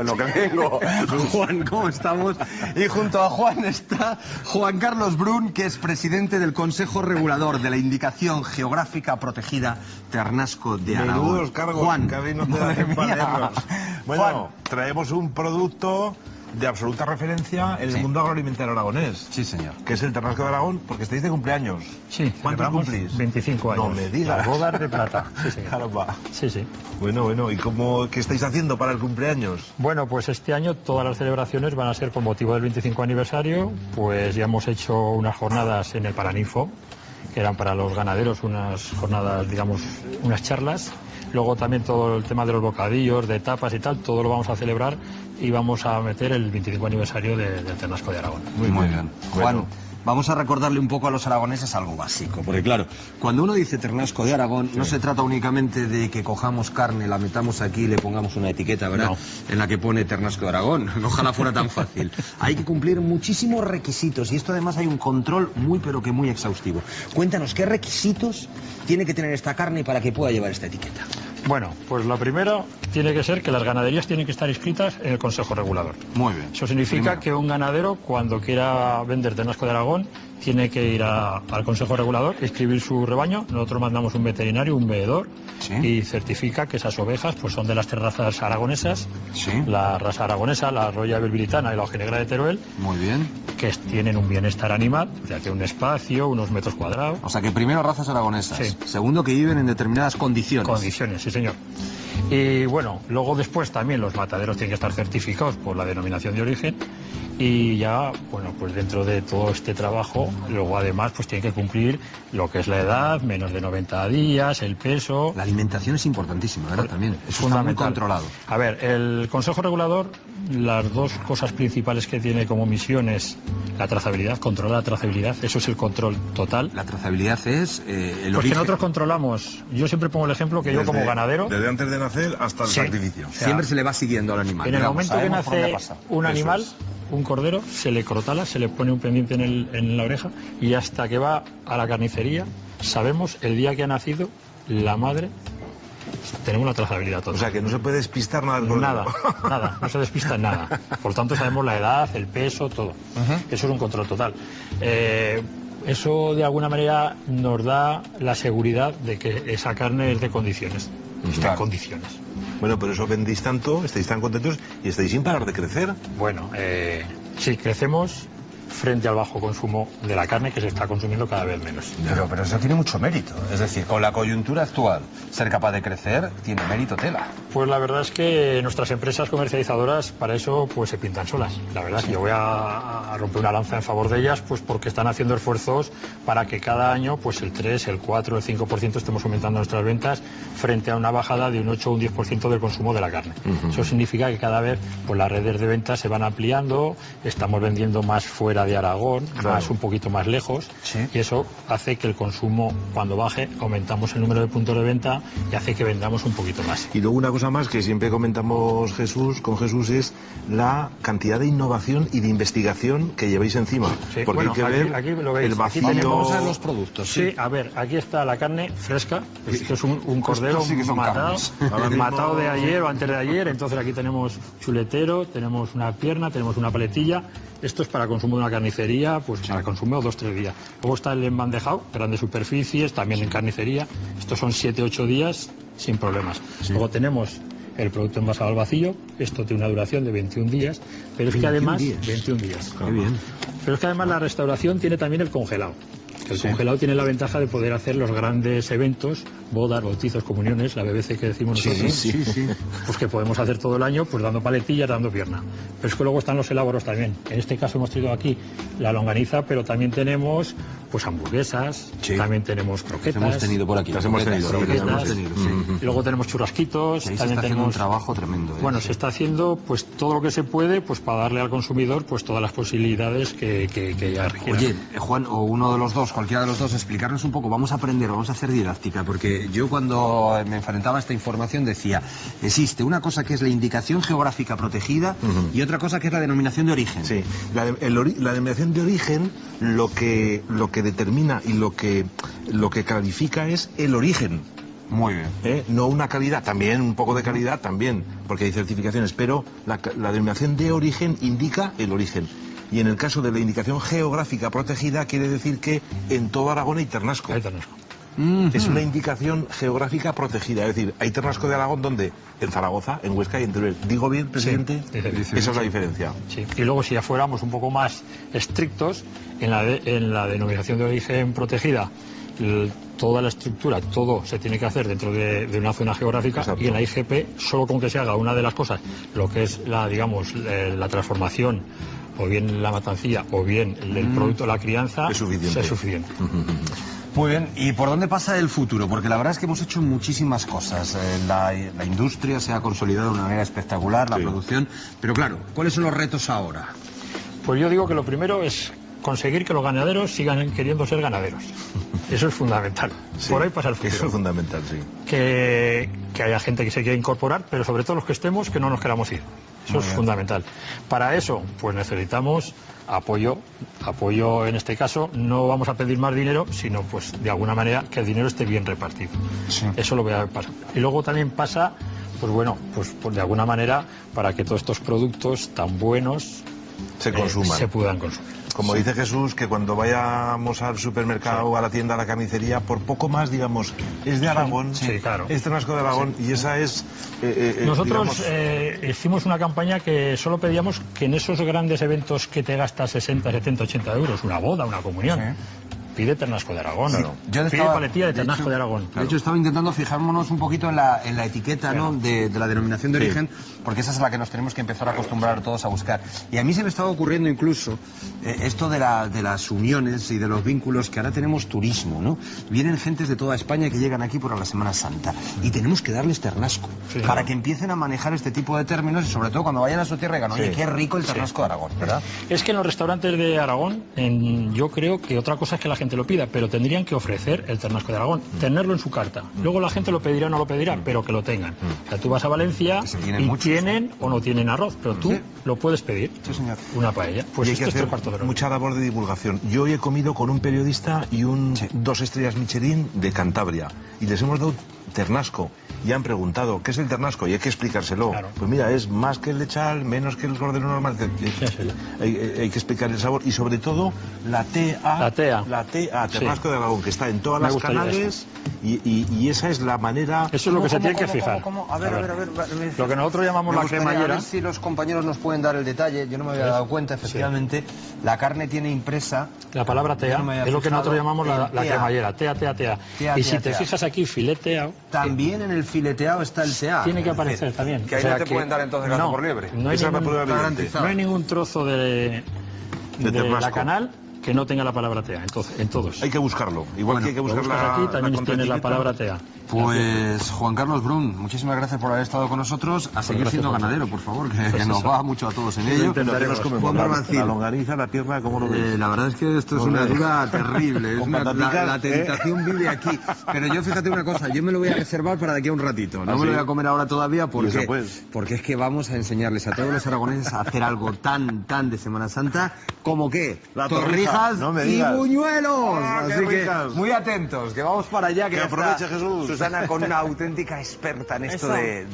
en lo que vengo. Juan, ¿cómo estamos? Y junto a Juan está Juan Carlos Brun, que es presidente del Consejo Regulador de la Indicación Geográfica Protegida Ternasco de Aragón. Menudos cargos, Juan, que no te hacen palernos. Bueno, Juan, traemos un producto de absoluta referencia en el mundo agroalimentario aragonés. Sí, señor. Que es el Ternasco de Aragón, porque estáis de cumpleaños. Sí. ¿Cuántos cumplís? 25 años. No me digas. Las bodas de plata. Sí, señor. Caramba. Sí, sí. Bueno, ¿y qué estáis haciendo para el cumpleaños? Bueno, pues este año todas las celebraciones van a ser con motivo del 25 aniversario. Pues ya hemos hecho unas jornadas en el Paraninfo, que eran para los ganaderos, unas jornadas, digamos, unas charlas. Luego también todo el tema de los bocadillos, de tapas y tal, todo lo vamos a celebrar y vamos a meter el 25 aniversario del Ternasco de Aragón. Muy bien. Juan, vamos a recordarle un poco a los aragoneses algo básico, porque claro, cuando uno dice Ternasco de Aragón, no se trata únicamente de que cojamos carne, la metamos aquí y le pongamos una etiqueta, ¿verdad? No. En la que pone Ternasco de Aragón. Ojalá fuera tan fácil. Hay que cumplir muchísimos requisitos y esto además hay un control muy pero que muy exhaustivo. Cuéntanos, ¿qué requisitos tiene que tener esta carne para que pueda llevar esta etiqueta? Bueno, pues lo primero tiene que ser que las ganaderías tienen que estar inscritas en el Consejo Regulador. Muy bien. Eso significa que un ganadero, cuando quiera vender Ternasco de Aragón, tiene que ir al Consejo Regulador, inscribir su rebaño. Nosotros mandamos un veterinario, un veedor, y certifica que esas ovejas pues son de las tres razas aragonesas, la raza aragonesa, la Roya Belvilitana y la Ojinegra de Teruel. Muy bien. Que tienen un bienestar animal, o sea, que un espacio, unos metros cuadrados. O sea, que primero razas aragonesas. Sí. Segundo, que viven en determinadas condiciones. Condiciones, sí, señor. Y bueno, luego después también los mataderos tienen que estar certificados por la denominación de origen. Y ya, bueno, pues dentro de todo este trabajo, luego además pues tienen que cumplir lo que es la edad, menos de 90 días, el peso. La alimentación es importantísima, ¿verdad? También. Es fundamental. Está muy controlado. A ver, el Consejo Regulador, las dos cosas principales que tiene como misión es la trazabilidad, controlar la trazabilidad, eso es el control total. La trazabilidad es el pues origen. Que nosotros controlamos, yo siempre pongo el ejemplo que yo como ganadero... Desde antes de nacer hasta el sacrificio. O sea, siempre se le va siguiendo al animal. En el momento que nace un animal... Un cordero, se le crotala, se le pone un pendiente en la oreja y hasta que va a la carnicería, sabemos el día que ha nacido la madre, tenemos la trazabilidad total. O sea que no se puede despistar nada del cordero. Nada, no se despista en nada. Por tanto sabemos la edad, el peso, todo. Eso es un control total. Eso de alguna manera nos da la seguridad de que esa carne es de condiciones. Está en condiciones. Bueno, por eso vendéis tanto, estáis tan contentos y estáis sin parar de crecer. Bueno, sí, crecemos frente al bajo consumo de la carne que se está consumiendo cada vez menos. Pero eso tiene mucho mérito. Es decir, con la coyuntura actual, ser capaz de crecer tiene mérito tela. Pues la verdad es que nuestras empresas comercializadoras para eso pues se pintan solas. La verdad es que yo voy a romper una lanza en favor de ellas pues porque están haciendo esfuerzos para que cada año pues el 3, el 4, el 5% estemos aumentando nuestras ventas frente a una bajada de un 8 o un 10% del consumo de la carne. Eso significa que cada vez pues las redes de ventas se van ampliando, estamos vendiendo más fuera de Aragón, más un poquito más lejos, y eso hace que el consumo cuando baje aumentamos el número de puntos de venta y hace que vendamos un poquito más. Y luego una cosa más que siempre comentamos con Jesús es la cantidad de innovación y de investigación que lleváis encima. Sí, porque bueno, hay que ver aquí lo veis, el vacío. aquí tenemos los productos. Sí, a ver, aquí está la carne fresca, que es un cordero matado de ayer o antes de ayer, entonces aquí tenemos chuletero, tenemos una pierna, tenemos una paletilla. Esto es para consumo de una carnicería, pues para consumo 2 o 3 días. Luego está el embandejado, grandes superficies, también en carnicería. Estos son 7 o 8 días sin problemas. Luego tenemos el producto envasado al vacío, esto tiene una duración de 21 días, pero es que además... 21 días. Qué bien. Pero es que además la restauración tiene también el congelado. El congelado tiene la ventaja de poder hacer los grandes eventos, bodas, bautizos, comuniones, la BBC que decimos nosotros, pues que podemos hacer todo el año, pues dando paletillas, dando pierna. Pero es que luego están los elaboros también. En este caso hemos traído aquí la longaniza, pero también tenemos pues hamburguesas, también tenemos croquetas. Las hemos tenido por aquí. Las hemos tenido. Luego tenemos churrasquitos. Ahí también se está haciendo tenemos un trabajo tremendo. Bueno, se está haciendo pues todo lo que se puede pues para darle al consumidor pues todas las posibilidades que ya requiere. Oye, Juan, o uno de los dos, cualquiera de los dos, explicarnos un poco, vamos a aprender, vamos a hacer didáctica, porque yo cuando me enfrentaba a esta información decía, existe una cosa que es la indicación geográfica protegida y otra cosa que es la denominación de origen. Sí, la denominación de origen lo que determina y lo que clarifica es el origen. Muy bien. No una calidad, también un poco de calidad, también, porque hay certificaciones, pero la denominación de origen indica el origen. Y en el caso de la indicación geográfica protegida, quiere decir que en todo Aragón hay ternasco. Hay ternasco. Es una indicación geográfica protegida, es decir, hay ternasco de Aragón donde en Zaragoza, en Huesca y en Teruel. ¿Digo bien, presidente? Sí, esa es la diferencia. Sí. Y luego, si ya fuéramos un poco más estrictos, en la denominación de origen protegida, toda la estructura, todo se tiene que hacer dentro de una zona geográfica. Exacto. Y en la IGP, solo con que se haga una de las cosas, lo que es la transformación, o bien la matancilla, o bien el producto, la crianza, es suficiente. Muy bien, ¿y por dónde pasa el futuro? Porque la verdad es que hemos hecho muchísimas cosas. La industria se ha consolidado de una manera espectacular, la producción. Pero claro, ¿cuáles son los retos ahora? Pues yo digo que lo primero es conseguir que los ganaderos sigan queriendo ser ganaderos. Eso es fundamental. Sí, por ahí pasa el futuro. Eso es fundamental, sí. Que haya gente que se quiera incorporar, pero sobre todo los que estemos, que no nos queramos ir. Eso es fundamental. Para eso, pues necesitamos apoyo. Apoyo, en este caso, no vamos a pedir más dinero, sino, pues, de alguna manera, que el dinero esté bien repartido. Sí. Eso lo voy a pasar. Y luego también pasa, pues bueno, pues de alguna manera, para que todos estos productos tan buenos se consuman. Se puedan consumir. Como dice Jesús, que cuando vayamos al supermercado o a la tienda, a la carnicería, por poco más, digamos, es de Aragón, claro. Es ternasco de Aragón, y esa es... Nosotros hicimos una campaña que solo pedíamos que en esos grandes eventos que te gastas 60, 70, 80 euros, una boda, una comunión, pide ternasco de Aragón. Claro. Pide paletilla de ternasco de Aragón. De hecho, estaba intentando fijarnos un poquito en la etiqueta, ¿no? de la denominación de origen, porque esa es la que nos tenemos que empezar a acostumbrar todos a buscar. Y a mí se me estaba ocurriendo incluso esto de las uniones y de los vínculos, que ahora tenemos turismo, ¿no? Vienen gentes de toda España que llegan aquí por la Semana Santa y tenemos que darles ternasco para que empiecen a manejar este tipo de términos, y sobre todo cuando vayan a su tierra y digan, oye, qué rico el ternasco de Aragón, ¿verdad? Es que en los restaurantes de Aragón, yo creo que otra cosa es que la gente lo pida, pero tendrían que ofrecer el ternasco de Aragón, tenerlo en su carta. Luego la gente lo pedirá o no lo pedirá, pero que lo tengan. O sea, tú vas a Valencia y tienen o no tienen arroz, pero tú lo puedes pedir. Sí, señor. Una paella. Pues y hay que hacer mucha labor de divulgación. Yo hoy he comido con un periodista y 2 estrellas Michelin de Cantabria, y les hemos dado ternasco y han preguntado ¿qué es el ternasco? Y hay que explicárselo. Claro. Pues mira, es más que el lechal, menos que el cordero normal. Hay que explicar el sabor, y sobre todo la TA, ternasco de Aragón, que está en todas las canales, y esa es la manera. Eso es lo que se tiene que fijar. A ver. Lo que nosotros llamamos la cremallera. A ver si los compañeros nos pueden dar el detalle. Yo no me había dado cuenta, efectivamente. La carne tiene impresa la palabra tea, es lo que nosotros llamamos la cremallera. Tea. Y si te fijas aquí, fileteado. También en el fileteado está el TA. Tiene que aparecer también. Que ahí no te pueden dar entonces gato por liebre. No hay ningún trozo de la canal que no tenga la palabra tea, entonces, en todos. Hay que buscarlo, igual que hay que buscarla. Aquí también tienes la palabra tea. Pues Juan Carlos Brun, muchísimas gracias por haber estado con nosotros. A seguir siendo ganadero, por favor, que nos va mucho a todos en ello. La longaniza, la pierna, ¿cómo lo ves? La verdad es que esto es una duda terrible. La tentación vive aquí. Pero yo, fíjate una cosa, yo me lo voy a reservar para de aquí a un ratito. No me lo voy a comer ahora todavía porque es que vamos a enseñarles a todos los aragoneses a hacer algo tan de Semana Santa como que torrijas y buñuelos. Así que muy atentos, que vamos para allá. Que aproveche Jesús. Susana, con una auténtica experta en esto de